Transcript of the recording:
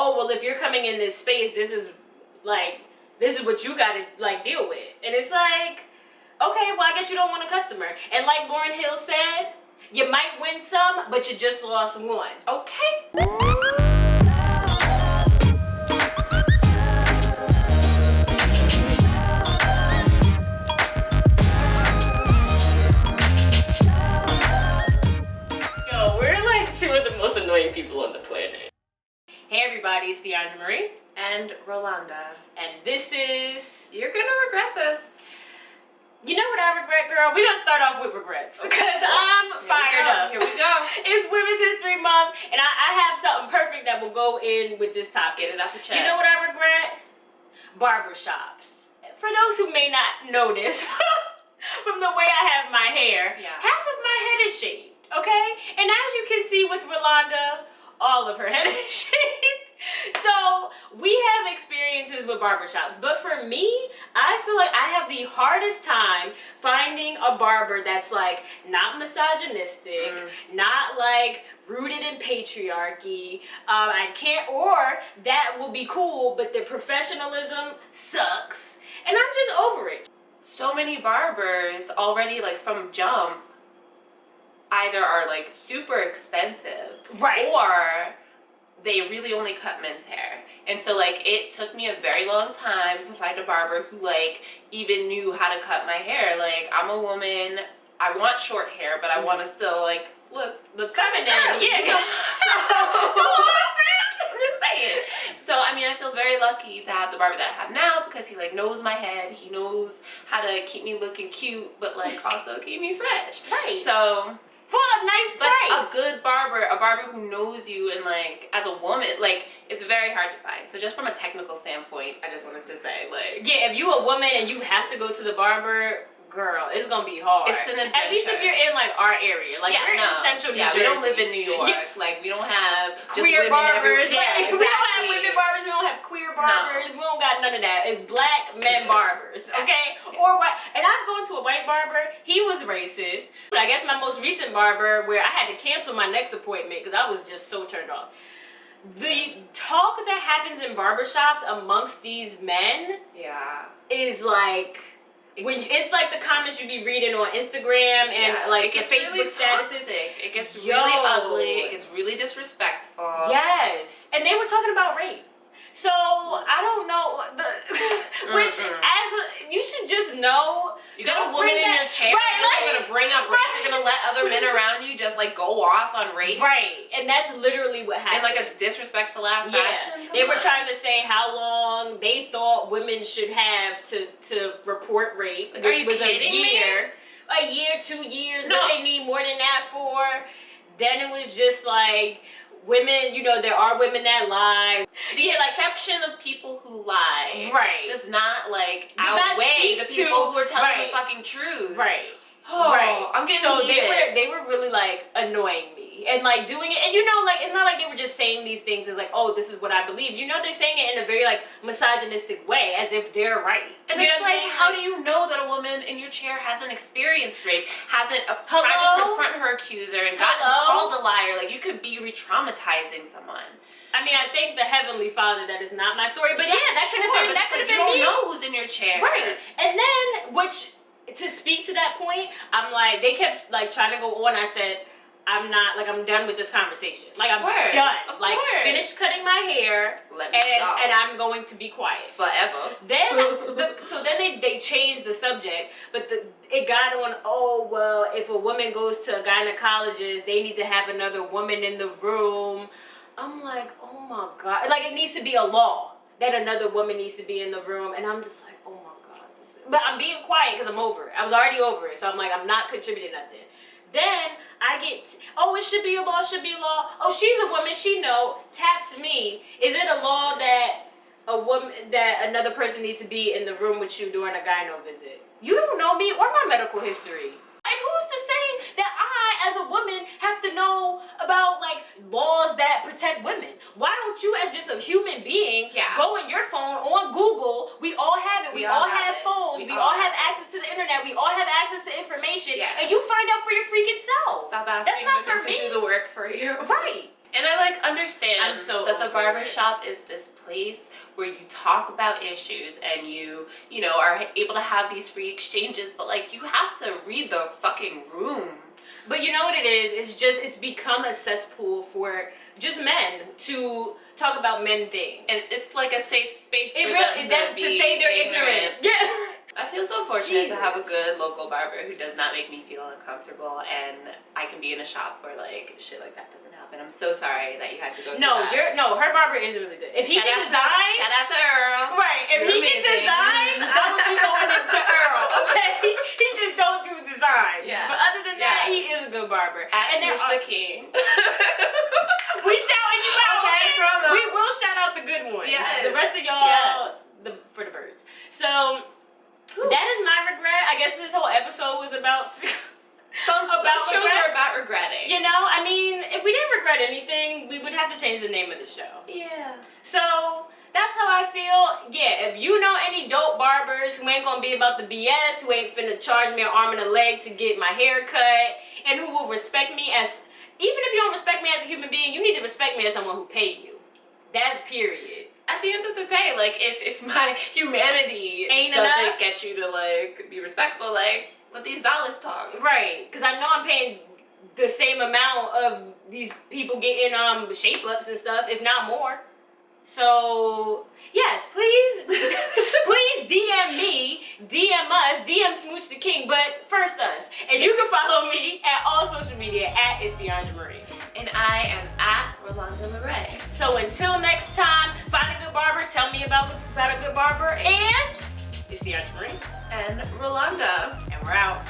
oh, well, if you're coming in this space, this is what you gotta like deal with. And it's like, okay, well, I guess you don't want a customer. And like Lauryn Hill said, you might win some, but you just lost one. Okay? Yo, we're like two of the most annoying people on the planet. Hey everybody, it's Diandra Marie and Rolonda. And this is... You're gonna regret this. You know what I regret, girl? We're gonna start off with regrets. Because I'm fired up. Here we go. It's Women's History Month, and I have something perfect that will go in with this topic. Get it off your chest. You know what I regret? Barbershops. For those who may not know this, from the way I have my hair, half of my head is shaved, okay? And as you can see with Rolonda, all of her head is shaved. So we have experiences with barbershops, but for me, I feel like I have the hardest time finding a barber that's like not misogynistic, not like rooted in patriarchy. I can't, or that will be cool, but the professionalism sucks, and I'm just over it. So many barbers already, like from jump, either are like super expensive, right, or they really only cut men's hair. And so like it took me a very long time to find a barber who like even knew how to cut my hair. Like, I'm a woman, I want short hair, but I want to still like look feminine. Yeah. I'm just saying. So I mean, I feel very lucky to have the barber that I have now, because he like knows my head, he knows how to keep me looking cute, but like also keep me fresh. Right. So for a nice price. A good barber, a barber who knows you, and like as a woman, like it's very hard to find. So just from a technical standpoint, I just wanted to say, like, yeah, if you a woman and you have to go to the barber, girl, it's gonna be hard. It's an adventure. At least if you're in like our area, like we're in Central New Jersey. We don't live in New York. Like we don't have queer barbers. Yeah, exactly. We don't have women barbers. We don't have queer barbers. No. We don't got none of that. It's black men barbers, okay? Or white. And I've gone to a white barber. He was racist. But I guess my most recent barber, where I had to cancel my next appointment because I was just so turned off. The talk that happens in barbershops amongst these men, is like. It's like the comments you be reading on Instagram and like the Facebook really statuses. Toxic. It gets really ugly. It gets really disrespectful. Yes, and they were talking about rape. So I don't know which you should just know. You got a woman in your chair. Right, you're gonna bring up rape. You're gonna let other men around you just like go off on rape. Right, and that's literally what happened. In like a disrespectful ass fashion. They were trying to say how long they thought women should have to report rape, like, which was a year, 2 years. No, they need more than that for. Then it was just like. Women, you know, there are women that lie. The exception of people who lie, does not like outweigh the people who are telling the fucking truth. Right. Oh, I'm getting heated. They were really like annoying me and like doing it, and you know, like it's not like they were just saying these things as like, oh, this is what I believe. You know, they're saying it in a very like misogynistic way, as if they're right. And it's like, how do you know that a woman in your chair hasn't experienced rape, hasn't tried to confront her accuser and gotten called a liar? Like, you could be re-traumatizing someone. I mean, I thank the Heavenly Father that is not my story, but that could have been. That could have been me. You don't know who's in your chair, right? And then, to speak to that point, I'm like, they kept like trying to go on. I said, I'm done with this conversation. Like, I'm done. Like, finish cutting my hair, and I'm going to be quiet forever. Then, so then they changed the subject, but it got on. Oh well, if a woman goes to a gynecologist, they need to have another woman in the room. I'm like, oh my God, like it needs to be a law that another woman needs to be in the room, and I'm just like, oh my God. But I'm being quiet because I'm over it. I was already over it. So I'm like, I'm not contributing nothing. Then I get, oh, it should be a law, should be a law. Oh, she's a woman, she know, taps me. Is it a law that another person needs to be in the room with you during a gyno visit? You don't know me or my medical history. Like, who's to say that I, as a woman, have to know about, like, laws that protect women? Why don't you, as just a human being, go in your phone on Google? We all have it. We all have phones. We all have access to the internet. We all have access to information. And you find out for your freaking self. Stop asking That's not for me to do the work for you. Right. And I like understand I'm so that the over barbershop is this place where you talk about issues and you know, are able to have these free exchanges, but like you have to read the fucking room. But you know what it is? It's become a cesspool for just men to talk about men things. And it's like a safe space It for really them to say they're ignorant. Yeah. I feel so fortunate to have a Jesus. good local barber who does not make me feel uncomfortable, and I can be in a shop where like shit like that doesn't happen. I'm so sorry that you had to go through that. Her barber is really good. If he Shout can out design, shout out to Earl. right? If You're he can amazing. design, I would be going into Earl. Okay, he just don't do design. Yes. But other than that, Yes. he is a good barber. At there Smooch are- the King. We shouting you out. Okay, promo. We will shout out the good ones. Yes. The rest of y'all, Yes. for the birds. So that is my regret. I guess this whole episode was about. Some shows regrets. are about regretting. You know, I mean, if we didn't regret anything, we would have to change the name of the show. Yeah. So that's how I feel. Yeah, if you know any dope barbers who ain't gonna be about the BS, who ain't finna charge me an arm and a leg to get my hair cut, and who will respect me as, even if you don't respect me as a human being, you need to respect me as someone who paid you. That's period. At the end of the day, like if my humanity Ain't doesn't enough. get you to like be respectful, like let these dollars talk. Right, because I know I'm paying the same amount of these people getting shape-ups and stuff, if not more. So, yes, please, please DM me, DM us, DM Smooch the King, but first us. And you can follow me at all social media at It's Diandra Marie. And I am at Rolonda Marie. So until next time, find a good barber, tell me about a good barber, and it's Diandra Marie. And Rolonda. And we're out.